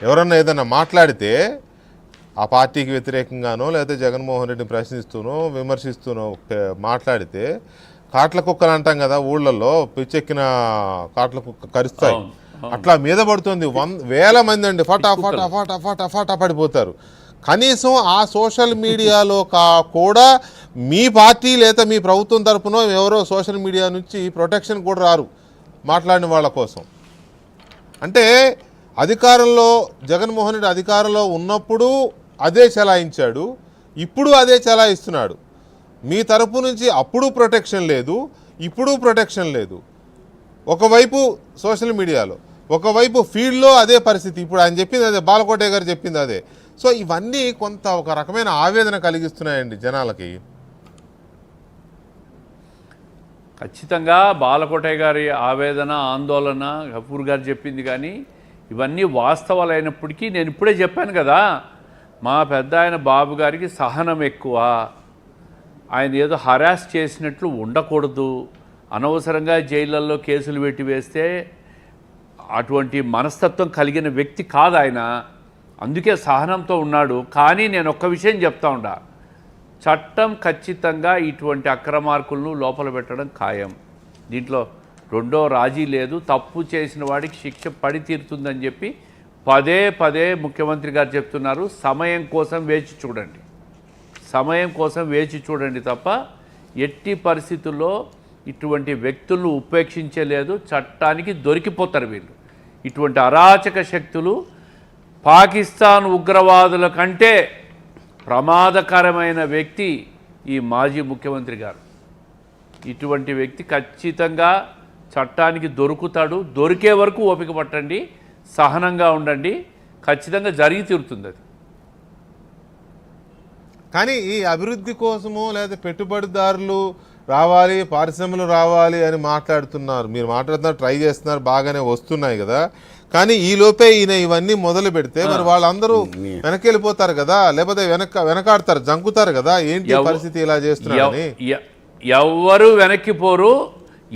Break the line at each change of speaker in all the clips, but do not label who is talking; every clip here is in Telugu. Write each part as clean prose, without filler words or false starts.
ఎవరన్నా ఏదన్నా మాట్లాడితే ఆ పార్టీకి వ్యతిరేకంగానో లేకపోతే జగన్మోహన్ రెడ్డిని ప్రశ్నిస్తూనో విమర్శిస్తూనో మాట్లాడితే కాట్ల కుక్కలు అంటాం కదా ఊళ్ళల్లో, పిచ్చెక్కిన కాట్ల కుక్క కరుస్తాయి, అట్లా మీద పడుతుంది. వేల మంది అండి ఫటాఫట్ అఫాట్ అఫాట్ అఫాట్ పడిపోతారు. కనీసం ఆ సోషల్ మీడియాలో కూడా మీ పార్టీ లేదా మీ ప్రభుత్వం తరపున ఎవరో సోషల్ మీడియా నుంచి ప్రొటెక్షన్ కూడా రారు మాట్లాడిన వాళ్ళ కోసం. అంటే అధికారంలో జగన్మోహన్ రెడ్డి అధికారంలో ఉన్నప్పుడు అదే చలాయించాడు, ఇప్పుడు అదే చలాయిస్తున్నాడు. మీ తరపు నుంచి అప్పుడు ప్రొటెక్షన్ లేదు, ఇప్పుడు ప్రొటెక్షన్ లేదు. ఒకవైపు సోషల్ మీడియాలో, ఒకవైపు ఫీల్డ్లో అదే పరిస్థితి. ఇప్పుడు ఆయన చెప్పింది అదే, బాలకోటే గారు చెప్పింది అదే. సో ఇవన్నీ కొంత ఒక రకమైన ఆవేదన కలిగిస్తున్నాయండి జనాలకి.
ఖచ్చితంగా బాలకోటయ్య గారి ఆవేదన, ఆందోళన గఫూర్ గారు చెప్పింది, కానీ ఇవన్నీ వాస్తవాలు అయినప్పటికీ నేను ఇప్పుడే చెప్పాను కదా, మా పెద్ద ఆయన బాబు గారికి సహనం ఎక్కువ. ఆయన ఏదో హరాస్ చేసినట్లు ఉండకూడదు, అనవసరంగా జైళ్ళల్లో కేసులు పెట్టి వేస్తే అటువంటి మనస్తత్వం కలిగిన వ్యక్తి కాదు ఆయన. అందుకే సహనంతో ఉన్నాడు. కానీ నేను ఒక్క విషయం చెప్తా ఉండా, చట్టం ఖచ్చితంగా ఇటువంటి అక్రమార్కులను లోపల పెట్టడం ఖాయం. దీంట్లో రెండో రాజీ లేదు. తప్పు చేసిన వాడికి శిక్ష పడి తీరుతుందని చెప్పి పదే పదే ముఖ్యమంత్రి గారు చెప్తున్నారు. సమయం కోసం వేచి చూడండి, సమయం కోసం వేచి చూడండి తప్ప ఎట్టి పరిస్థితుల్లో ఇటువంటి వ్యక్తులను ఉపేక్షించలేదు. చట్టానికి దొరికిపోతారు వీళ్ళు. ఇటువంటి అరాచక శక్తులు పాకిస్తాన్ ఉగ్రవాదుల కంటే ప్రమాదకరమైన వ్యక్తి ఈ మాజీ ముఖ్యమంత్రి గారు. ఇటువంటి వ్యక్తి ఖచ్చితంగా చట్టానికి దొరుకుతాడు. దొరికే వరకు ఓపిక పట్టండి, సహనంగా ఉండండి, ఖచ్చితంగా జరిగి తీరుతుంది అది.
కానీ ఈ అభివృద్ధి కోసము లేదా పెట్టుబడిదారులు రావాలి, పరిశ్రమలు రావాలి అని మాట్లాడుతున్నారు, మీరు మాట్లాడుతున్నారు, ట్రై చేస్తున్నారు, బాగానే వస్తున్నాయి కదా. కానీ ఈ లోపే ఈయన ఇవన్నీ మొదలు పెడితే మరి వాళ్ళందరూ వెనక్కి వెళ్ళిపోతారు కదా, లేకపోతే వెనకాడతారు, జంకుతారు కదా. ఏంటి పరిస్థితి ఇలా చేస్తున్నారు?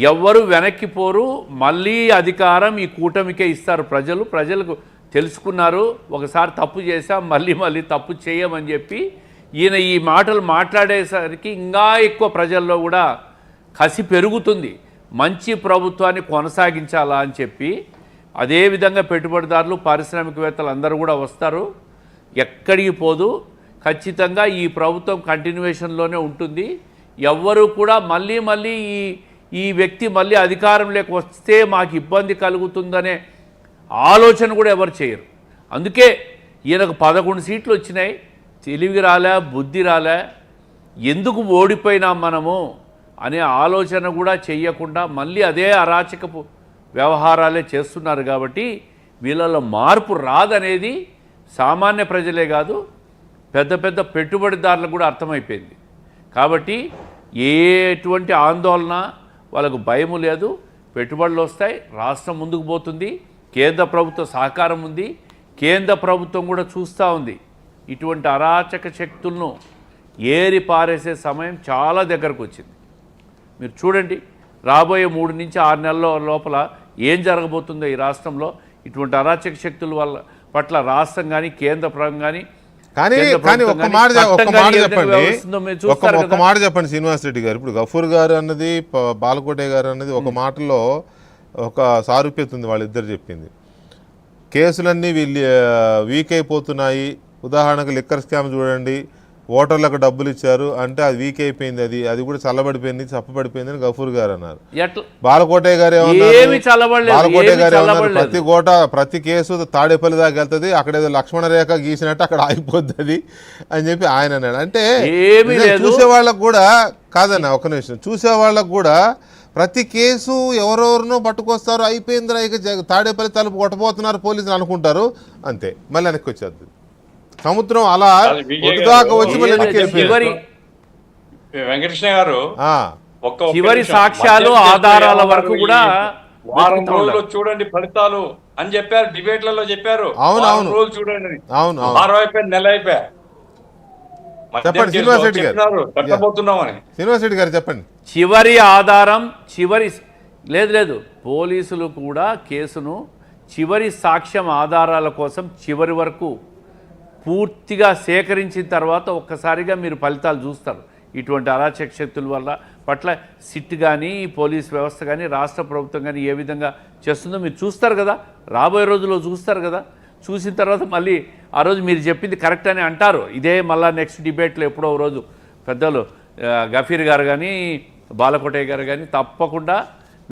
ఎవ్వరు వెనక్కిపోరు. మళ్ళీ అధికారం ఈ కూటమికే ఇస్తారు ప్రజలకు తెలుసుకున్నారు. ఒకసారి తప్పు చేశాం, మళ్ళీ తప్పు చేయమని చెప్పి ఈయన ఈ మాటలు మాట్లాడేసరికి ఇంకా ఎక్కువ ప్రజల్లో కూడా కసి పెరుగుతుంది. మంచి ప్రభుత్వాన్ని కొనసాగించాలా అని చెప్పి అదేవిధంగా పెట్టుబడిదారులు, పారిశ్రామికవేత్తలు అందరూ కూడా వస్తారు, ఎక్కడికి పోదు. ఖచ్చితంగా ఈ ప్రభుత్వం కంటిన్యూషన్లోనే ఉంటుంది. ఎవ్వరూ కూడా మళ్ళీ ఈ వ్యక్తి మళ్ళీ అధికారంలోకి వస్తే మాకు ఇబ్బంది కలుగుతుందనే ఆలోచన కూడా ఎవరు చేయరు. అందుకే ఈయనకు 11 సీట్లు వచ్చినాయి. తెలివి రాలే, బుద్ధి రాలే, ఎందుకు ఓడిపోయినాం మనము అనే ఆలోచన కూడా చెయ్యకుండా మళ్ళీ అదే అరాచకపు వ్యవహారాలే చేస్తున్నారు. కాబట్టి వీళ్ళలో మార్పు రాదనేది సామాన్య ప్రజలే కాదు, పెద్ద పెద్ద పెట్టుబడిదారులకు కూడా అర్థమైపోయింది. కాబట్టి ఎటువంటి ఆందోళన, వాళ్ళకు భయము లేదు. పెట్టుబడులు వస్తాయి, రాష్ట్రం ముందుకు పోతుంది, కేంద్ర ప్రభుత్వ సహకారం ఉంది, కేంద్ర ప్రభుత్వం కూడా చూస్తూ ఉంది. ఇటువంటి అరాచక శక్తులను ఏరి పారేసే సమయం చాలా దగ్గరకు వచ్చింది. మీరు చూడండి, రాబోయే 3 నుంచి 6 నెలల లోపల ఏం జరగబోతుందో ఈ రాష్ట్రంలో. ఇటువంటి అరాచక శక్తుల పట్ల రాష్ట్రం కానీ కేంద్ర ప్రభుత్వం కానీ
ఒక్క మాట చెప్పండి శ్రీనివాస్ రెడ్డి గారు. ఇప్పుడు గఫూర్ గారు అన్నది, బాలకోటే గారు అన్నది ఒక మాటలో ఒక సారూప్యత ఉంది వాళ్ళిద్దరు చెప్పింది. కేసులన్నీ వీక్ అయిపోతున్నాయి. ఉదాహరణకు లిక్కర్ స్కామ్ చూడండి, ఓటర్లకు డబ్బులు ఇచ్చారు అంటే అది వీక్ అయిపోయింది, అది కూడా చల్లబడిపోయింది, చప్పబడిపోయింది అని గఫూర్ గారు అన్నారు. బాలకోటే గారు ఏమన్నారు, ప్రతి కేసు తాడేపల్లి దాకా వెళ్తుంది, అక్కడ ఏదో లక్ష్మణ రేఖ గీసినట్టు అక్కడ ఆగిపోతుంది అని చెప్పి ఆయన అన్నాడు. అంటే చూసేవాళ్ళకు కూడా కాదన్న, ఒక నిమిషం, చూసేవాళ్ళకు కూడా ప్రతి కేసు ఎవరెవరినో పట్టుకొస్తారు, అయిపోయిందిరా ఇక తాడేపల్లి తలుపు కొట్టబోతున్నారు పోలీసులు అనుకుంటారు, అంతే, మళ్ళీ వెనక్కి వచ్చేది సముద్రం. అలా ఒడ్డుదాకా వచ్చి
వెంకటకృష్ణ గారు
చివరి సాక్ష్యాలు, ఆధారాల వరకు కూడా
వారం రోజులు చూడండి ఫలితాలు అని చెప్పారు, డిబేట్లలో చెప్పారు.
అవును
రోజులు చూడండి,
అవును,
వారం అయిపోయి, నెల అయిపోయా.
చెప్పండి శ్రీనివాస్ రెడ్డి గారు, శ్రీనివాస్ రెడ్డి గారు చెప్పండి.
చివరి ఆధారం, లేదు పోలీసులు కూడా కేసును చివరి సాక్ష్యం ఆధారాల కోసం చివరి వరకు పూర్తిగా సేకరించిన తర్వాత ఒక్కసారిగా మీరు ఫలితాలు చూస్తారు. ఇటువంటి అరాచక శక్తుల వల్ల పట్ల సిట్ కానీ పోలీస్ వ్యవస్థ కానీ రాష్ట్ర ప్రభుత్వం కానీ ఏ విధంగా చేస్తుందో మీరు చూస్తారు కదా, రాబోయే రోజుల్లో చూస్తారు కదా. చూసిన తర్వాత మళ్ళీ ఆ రోజు మీరు చెప్పింది కరెక్ట్ అని అంటారు. ఇదే మళ్ళీ నెక్స్ట్ డిబేట్లో ఎప్పుడో రోజు పెద్దలు గఫీర్ గారు కానీ బాలకోటయ్య గారు కానీ తప్పకుండా